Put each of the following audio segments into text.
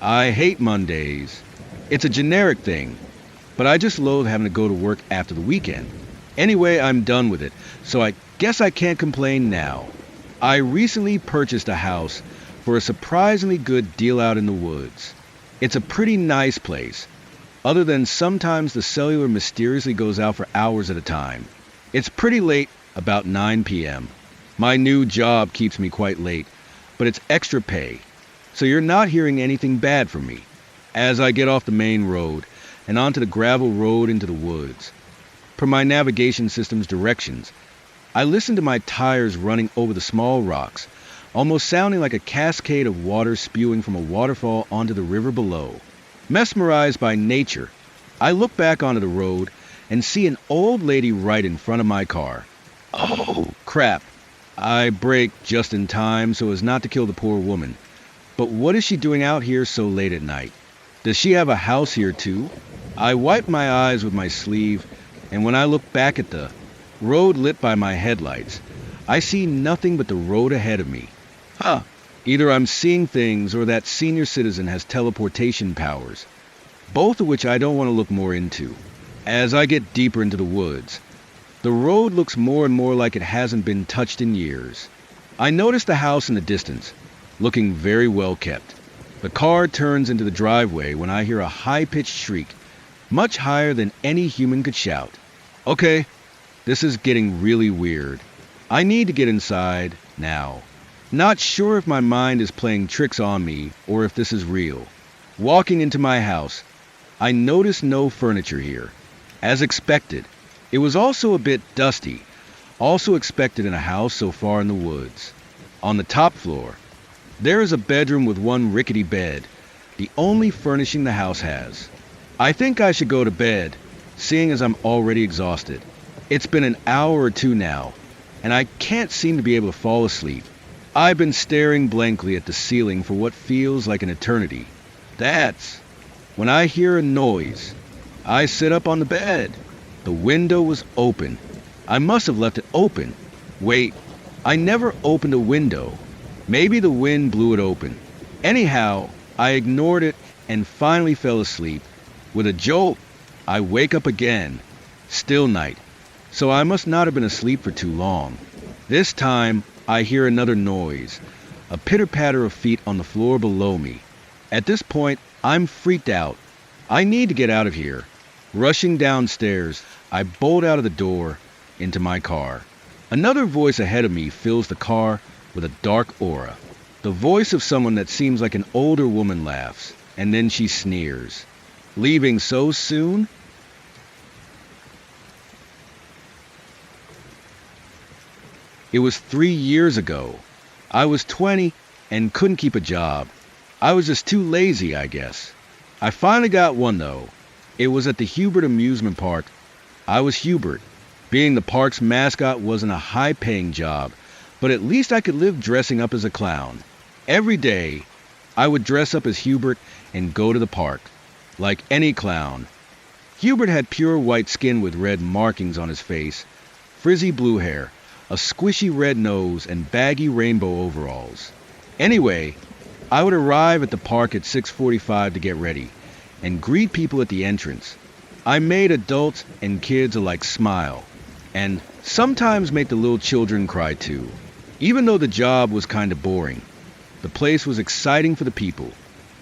I hate Mondays. It's a generic thing, but I just loathe having to go to work after the weekend. Anyway, I'm done with it, so I guess I can't complain now. I recently purchased a house for a surprisingly good deal out in the woods. It's a pretty nice place, other than sometimes the cellular mysteriously goes out for hours at a time. It's pretty late, about 9 p.m. My new job keeps me quite late, but it's extra pay, so you're not hearing anything bad from me. As I get off the main road and onto the gravel road into the woods, per my navigation system's directions, I listen to my tires running over the small rocks, almost sounding like a cascade of water spewing from a waterfall onto the river below. Mesmerized by nature, I look back onto the road and see an old lady right in front of my car. Oh, crap. I brake just in time so as not to kill the poor woman. But what is she doing out here so late at night? Does she have a house here too? I wipe my eyes with my sleeve, and when I look back at the road lit by my headlights, I see nothing but the road ahead of me. Huh. Either I'm seeing things or that senior citizen has teleportation powers, both of which I don't want to look more into. As I get deeper into the woods, the road looks more and more like it hasn't been touched in years. I notice the house in the distance, looking very well kept. The car turns into the driveway when I hear a high-pitched shriek, much higher than any human could shout. Okay, this is getting really weird. I need to get inside now. Not sure if my mind is playing tricks on me or if this is real. Walking into my house, I notice no furniture here. As expected, it was also a bit dusty, also expected in a house so far in the woods. On the top floor, there is a bedroom with one rickety bed, the only furnishing the house has. I think I should go to bed, seeing as I'm already exhausted. It's been an hour or two now, and I can't seem to be able to fall asleep. I've been staring blankly at the ceiling for what feels like an eternity. That's when I hear a noise. I sit up on the bed. The window was open. I must have left it open. Wait, I never opened a window. Maybe the wind blew it open. Anyhow, I ignored it and finally fell asleep. With a jolt, I wake up again. Still night, so I must not have been asleep for too long. This time, I hear another noise, a pitter-patter of feet on the floor below me. At this point, I'm freaked out. I need to get out of here. Rushing downstairs, I bolt out of the door into my car. Another voice ahead of me fills the car with a dark aura. The voice of someone that seems like an older woman laughs, and then she sneers. Leaving so soon? It was 3 years ago. I was 20 and couldn't keep a job. I was just too lazy, I guess. I finally got one, though. It was at the Hubert amusement park. I was Hubert. Being the park's mascot wasn't a high-paying job, but at least I could live dressing up as a clown. Every day, I would dress up as Hubert and go to the park. Like any clown. Hubert had pure white skin with red markings on his face, frizzy blue hair, a squishy red nose, and baggy rainbow overalls. Anyway, I would arrive at the park at 6:45 to get ready, and greet people at the entrance. I made adults and kids alike smile, and sometimes make the little children cry too. Even though the job was kind of boring, the place was exciting for the people.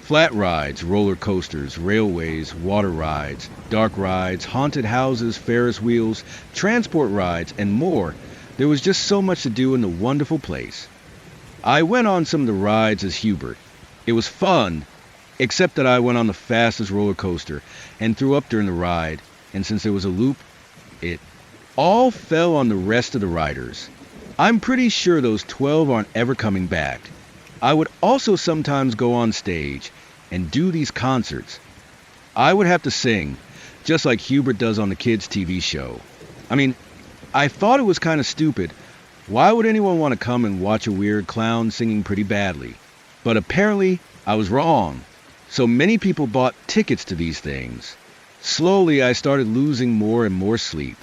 Flat rides, roller coasters, railways, water rides, dark rides, haunted houses, Ferris wheels, transport rides, and more. There was just so much to do in the wonderful place. I went on some of the rides as Hubert. It was fun, except that I went on the fastest roller coaster and threw up during the ride, and since there was a loop, it all fell on the rest of the riders. I'm pretty sure those 12 aren't ever coming back. I would also sometimes go on stage and do these concerts. I would have to sing, just like Hubert does on the kids' TV show. I mean, I thought it was kind of stupid. Why would anyone want to come and watch a weird clown singing pretty badly? But apparently, I was wrong. So many people bought tickets to these things. Slowly, I started losing more and more sleep.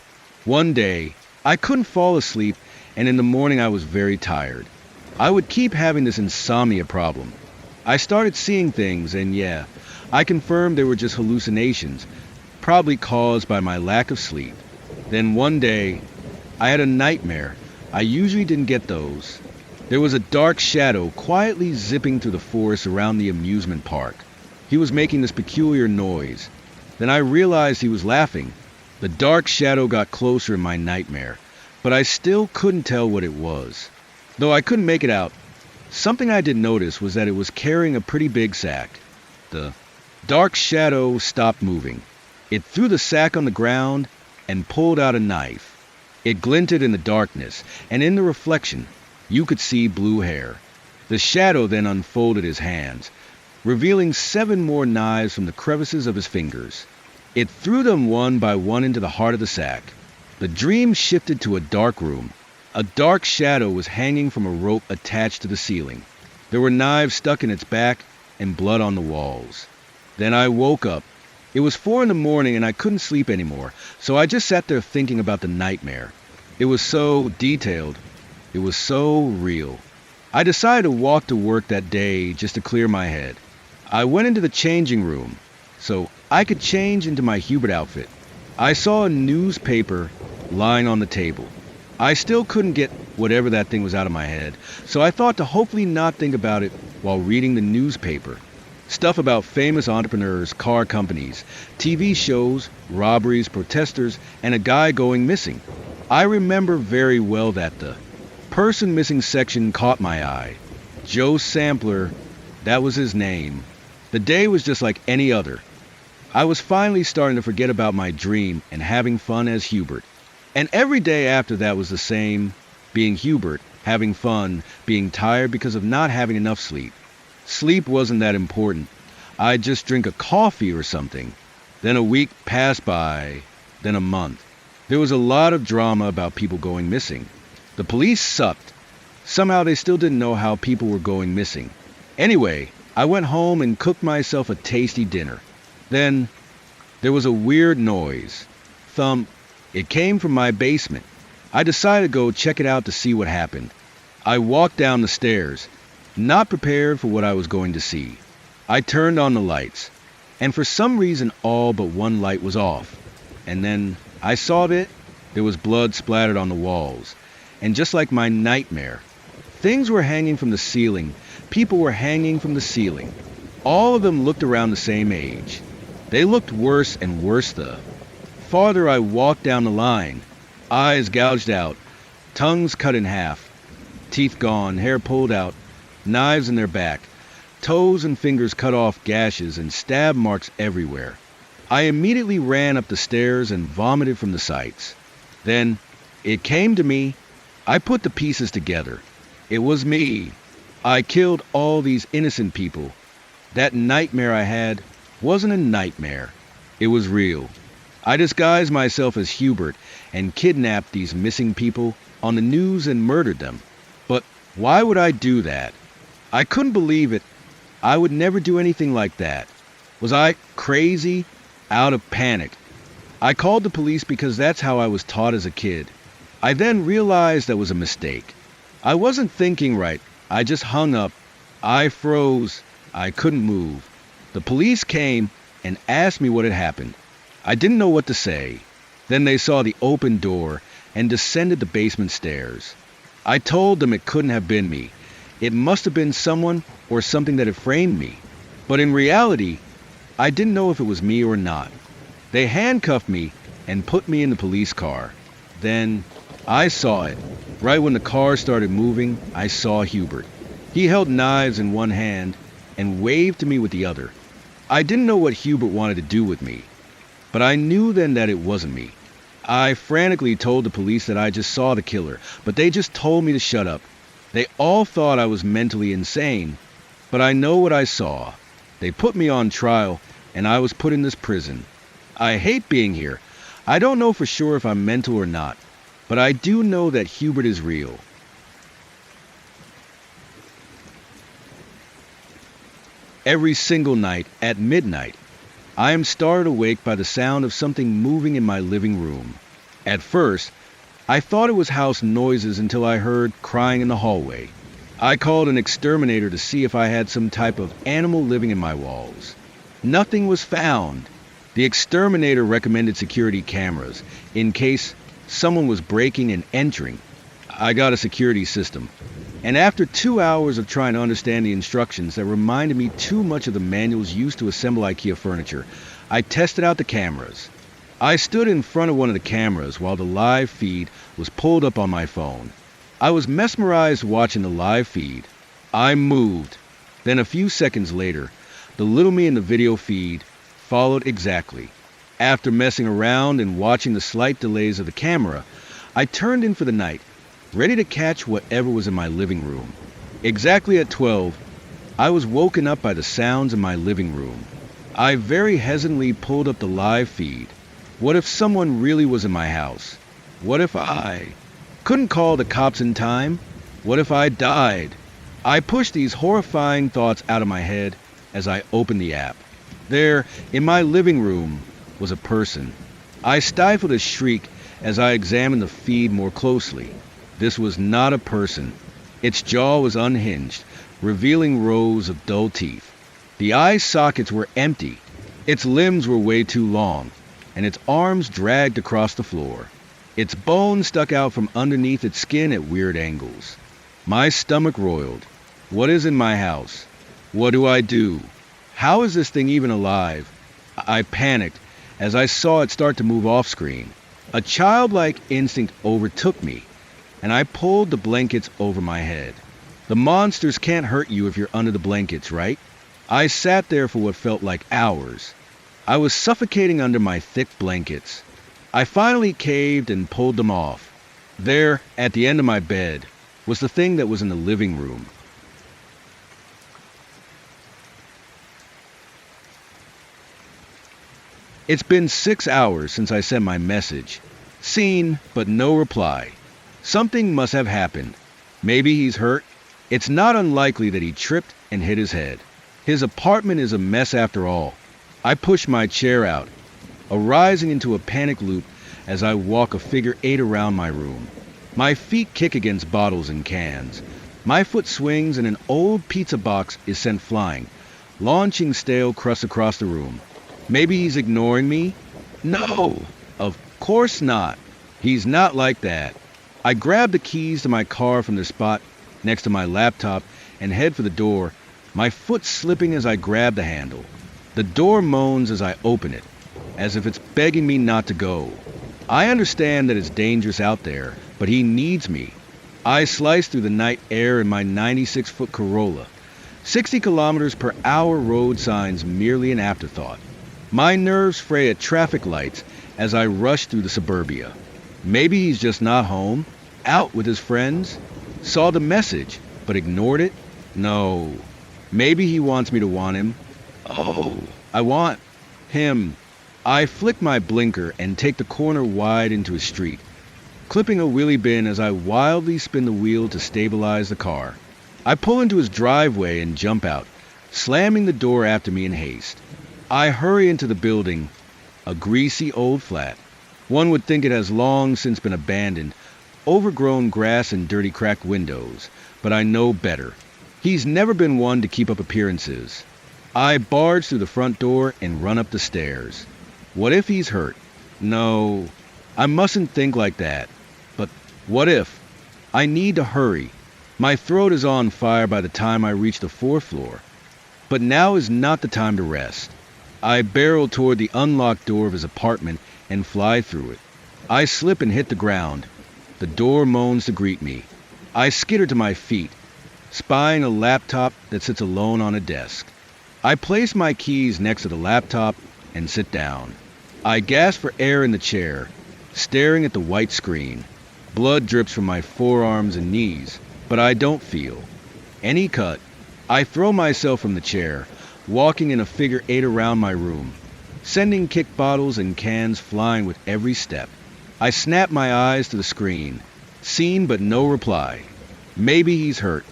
One day, I couldn't fall asleep, and in the morning I was very tired. I would keep having this insomnia problem. I started seeing things, and yeah, I confirmed they were just hallucinations, probably caused by my lack of sleep. Then one day, I had a nightmare. I usually didn't get those. There was a dark shadow quietly zipping through the forest around the amusement park. He was making this peculiar noise. Then I realized he was laughing. The dark shadow got closer in my nightmare, but I still couldn't tell what it was. Though I couldn't make it out, something I did notice was that it was carrying a pretty big sack. The dark shadow stopped moving. It threw the sack on the ground and pulled out a knife. It glinted in the darkness, and in the reflection, you could see blue hair. The shadow then unfolded his hands, revealing 7 more knives from the crevices of his fingers. It threw them one by one into the heart of the sack. The dream shifted to a dark room. A dark shadow was hanging from a rope attached to the ceiling. There were knives stuck in its back and blood on the walls. Then I woke up. It was 4 in the morning and I couldn't sleep anymore, so I just sat there thinking about the nightmare. It was so detailed. It was so real. I decided to walk to work that day just to clear my head. I went into the changing room so I could change into my Hubert outfit. I saw a newspaper lying on the table. I still couldn't get whatever that thing was out of my head, so I thought to hopefully not think about it while reading the newspaper. Stuff about famous entrepreneurs, car companies, TV shows, robberies, protesters, and a guy going missing. I remember very well that the person missing section caught my eye. Joe Sampler, that was his name. The day was just like any other. I was finally starting to forget about my dream and having fun as Hubert. And every day after that was the same, being Hubert, having fun, being tired because of not having enough sleep. Sleep wasn't that important. I'd just drink a coffee or something. Then a week passed by, then a month. There was a lot of drama about people going missing. The police sucked. Somehow they still didn't know how people were going missing. Anyway, I went home and cooked myself a tasty dinner. Then there was a weird noise. Thump. It came from my basement. I decided to go check it out to see what happened. I walked down the stairs, not prepared for what I was going to see. I turned on the lights, and for some reason all but one light was off. And then I saw that there was blood splattered on the walls. And just like my nightmare, things were hanging from the ceiling. People were hanging from the ceiling. All of them looked around the same age. They looked worse and worse the farther I walked down the line. Eyes gouged out, tongues cut in half, teeth gone, hair pulled out, knives in their back, toes and fingers cut off, gashes and stab marks everywhere. I immediately ran up the stairs and vomited from the sights. Then it came to me. I put the pieces together. It was me. I killed all these innocent people. That nightmare I had wasn't a nightmare. It was real. I disguised myself as Hubert and kidnapped these missing people on the news and murdered them. But why would I do that? I couldn't believe it. I would never do anything like that. Was I crazy? Out of panic. I called the police because that's how I was taught as a kid. I then realized that was a mistake. I wasn't thinking right. I just hung up. I froze. I couldn't move. The police came and asked me what had happened. I didn't know what to say. Then they saw the open door and descended the basement stairs. I told them it couldn't have been me. It must have been someone or something that had framed me. But in reality, I didn't know if it was me or not. They handcuffed me and put me in the police car. Then I saw it. Right when the car started moving, I saw Hubert. He held knives in one hand and waved to me with the other. I didn't know what Hubert wanted to do with me, but I knew then that it wasn't me. I frantically told the police that I just saw the killer, but they just told me to shut up. They all thought I was mentally insane, but I know what I saw. They put me on trial, and I was put in this prison. I hate being here. I don't know for sure if I'm mental or not, but I do know that Hubert is real. Every single night at midnight, I am startled awake by the sound of something moving in my living room. At first, I thought it was house noises until I heard crying in the hallway. I called an exterminator to see if I had some type of animal living in my walls. Nothing was found. The exterminator recommended security cameras in case someone was breaking and entering. I got a security system. And after 2 hours of trying to understand the instructions that reminded me too much of the manuals used to assemble IKEA furniture, I tested out the cameras. I stood in front of one of the cameras while the live feed was pulled up on my phone. I was mesmerized watching the live feed. I moved. Then a few seconds later, the little me in the video feed followed exactly. After messing around and watching the slight delays of the camera, I turned in for the night, ready to catch whatever was in my living room. Exactly at 12, I was woken up by the sounds in my living room. I very hesitantly pulled up the live feed. What if someone really was in my house? What if I couldn't call the cops in time? What if I died? I pushed these horrifying thoughts out of my head as I opened the app. There, in my living room, was a person. I stifled a shriek as I examined the feed more closely. This was not a person. Its jaw was unhinged, revealing rows of dull teeth. The eye sockets were empty. Its limbs were way too long, and its arms dragged across the floor. Its bones stuck out from underneath its skin at weird angles. My stomach roiled. What is in my house? What do I do? How is this thing even alive? I panicked as I saw it start to move off screen. A childlike instinct overtook me, and I pulled the blankets over my head. The monsters can't hurt you if you're under the blankets, right? I sat there for what felt like hours. I was suffocating under my thick blankets. I finally caved and pulled them off. There, at the end of my bed, was the thing that was in the living room. It's been 6 hours since I sent my message. Seen, but no reply. Something must have happened. Maybe he's hurt. It's not unlikely that he tripped and hit his head. His apartment is a mess after all. I push my chair out, arising into a panic loop as I walk a figure 8 around my room. My feet kick against bottles and cans. My foot swings and an old pizza box is sent flying, launching stale crusts across the room. Maybe he's ignoring me? No, of course not. He's not like that. I grab the keys to my car from the spot next to my laptop and head for the door, my foot slipping as I grab the handle. The door moans as I open it, as if it's begging me not to go. I understand that it's dangerous out there, but he needs me. I slice through the night air in my 96-foot Corolla. 60 kilometers per hour road signs merely an afterthought. My nerves fray at traffic lights as I rush through the suburbia. Maybe he's just not home, out with his friends. Saw the message, but ignored it? No. Maybe he wants me to want him. Oh, I want him. I flick my blinker and take the corner wide into a street, clipping a wheelie bin as I wildly spin the wheel to stabilize the car. I pull into his driveway and jump out, slamming the door after me in haste. I hurry into the building, a greasy old flat. One would think it has long since been abandoned, overgrown grass and dirty cracked windows, but I know better. He's never been one to keep up appearances. I barge through the front door and run up the stairs. What if he's hurt? No, I mustn't think like that. But what if? I need to hurry. My throat is on fire by the time I reach the 4th floor. But now is not the time to rest. I barrel toward the unlocked door of his apartment and fly through it. I slip and hit the ground. The door moans to greet me. I skitter to my feet, spying a laptop that sits alone on a desk. I place my keys next to the laptop and sit down. I gasp for air in the chair, staring at the white screen. Blood drips from my forearms and knees, but I don't feel any cut. I throw myself from the chair, walking in a figure 8 around my room, sending kick bottles and cans flying with every step. I snap my eyes to the screen, seen but no reply. Maybe he's hurt.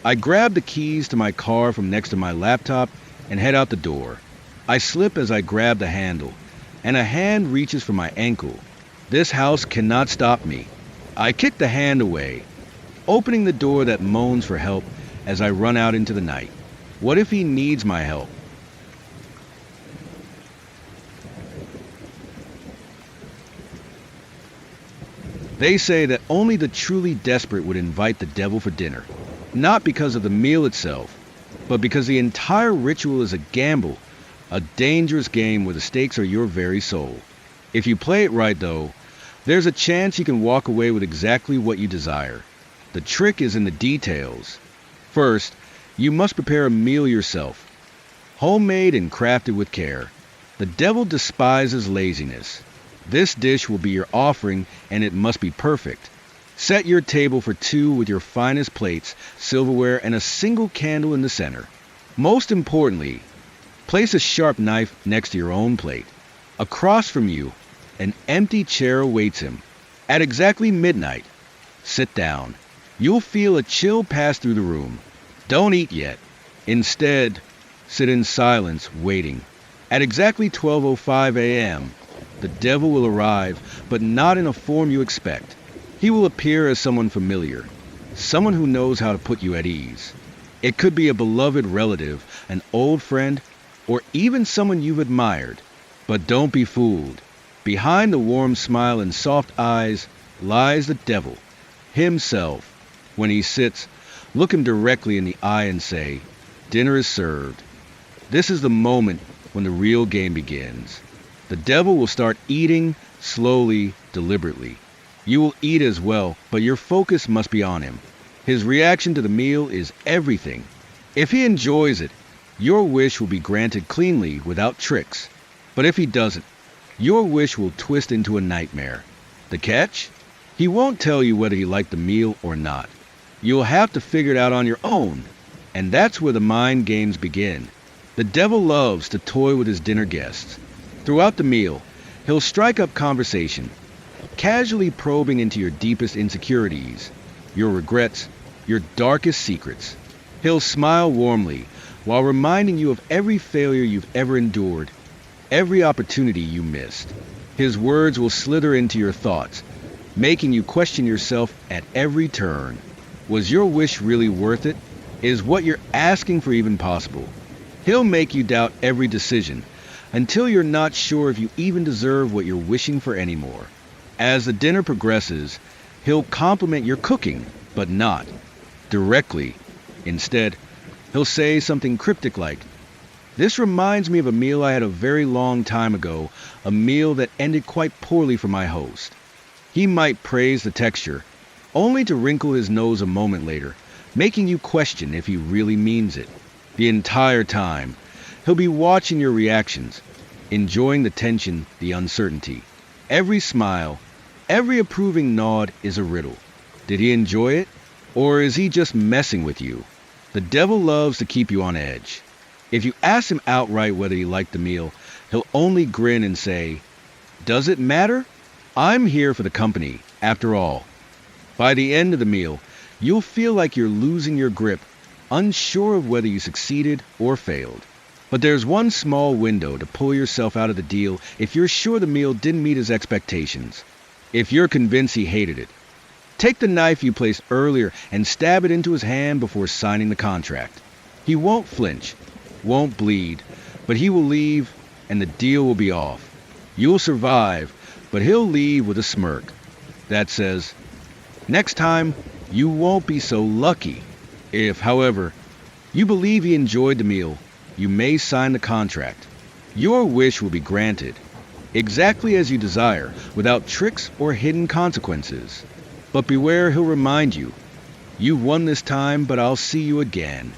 I grab the keys to my car from next to my laptop and head out the door. I slip as I grab the handle, and a hand reaches for my ankle. This house cannot stop me. I kick the hand away, opening the door that moans for help as I run out into the night. What if he needs my help? They say that only the truly desperate would invite the devil for dinner, not because of the meal itself, but because the entire ritual is a gamble, a dangerous game where the stakes are your very soul. If you play it right, though, there's a chance you can walk away with exactly what you desire. The trick is in the details. First, you must prepare a meal yourself, homemade and crafted with care. The devil despises laziness. This dish will be your offering, and it must be perfect. Set your table for two with your finest plates, silverware, and a single candle in the center. Most importantly, place a sharp knife next to your own plate. Across from you, an empty chair awaits him. At exactly midnight, sit down. You'll feel a chill pass through the room. Don't eat yet. Instead, sit in silence, waiting. At exactly 12:05 a.m., the devil will arrive, but not in a form you expect. He will appear as someone familiar, someone who knows how to put you at ease. It could be a beloved relative, an old friend, or even someone you've admired. But don't be fooled. Behind the warm smile and soft eyes lies the devil himself. When he sits, look him directly in the eye and say, "Dinner is served." This is the moment when the real game begins. The devil will start eating slowly, deliberately. You will eat as well, but your focus must be on him. His reaction to the meal is everything. If he enjoys it, your wish will be granted cleanly without tricks. But if he doesn't, your wish will twist into a nightmare. The catch? He won't tell you whether he liked the meal or not. You'll have to figure it out on your own. And that's where the mind games begin. The devil loves to toy with his dinner guests. Throughout the meal, he'll strike up conversation, casually probing into your deepest insecurities, your regrets, your darkest secrets. He'll smile warmly while reminding you of every failure you've ever endured, every opportunity you missed. His words will slither into your thoughts, making you question yourself at every turn. Was your wish really worth it? Is what you're asking for even possible? He'll make you doubt every decision, until you're not sure if you even deserve what you're wishing for anymore. As the dinner progresses, he'll compliment your cooking, but not directly. Instead, he'll say something cryptic like, "This reminds me of a meal I had a very long time ago, a meal that ended quite poorly for my host." He might praise the texture, only to wrinkle his nose a moment later, making you question if he really means it. The entire time, he'll be watching your reactions, enjoying the tension, the uncertainty. Every smile, every approving nod is a riddle. Did he enjoy it? Or is he just messing with you? The devil loves to keep you on edge. If you ask him outright whether he liked the meal, he'll only grin and say, "Does it matter? I'm here for the company, after all." By the end of the meal, you'll feel like you're losing your grip, unsure of whether you succeeded or failed. But there's one small window to pull yourself out of the deal if you're sure the meal didn't meet his expectations. If you're convinced he hated it, take the knife you placed earlier and stab it into his hand before signing the contract. He won't flinch, won't bleed, but he will leave and the deal will be off. You'll survive, but he'll leave with a smirk that says, "Next time, you won't be so lucky." If, however, you believe he enjoyed the meal, you may sign the contract. Your wish will be granted, exactly as you desire, without tricks or hidden consequences. But beware, he'll remind you, "You've won this time, but I'll see you again."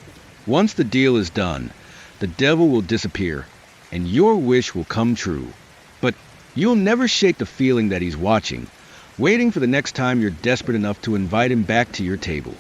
Once the deal is done, the devil will disappear, and your wish will come true. But you'll never shake the feeling that he's watching, waiting for the next time you're desperate enough to invite him back to your table.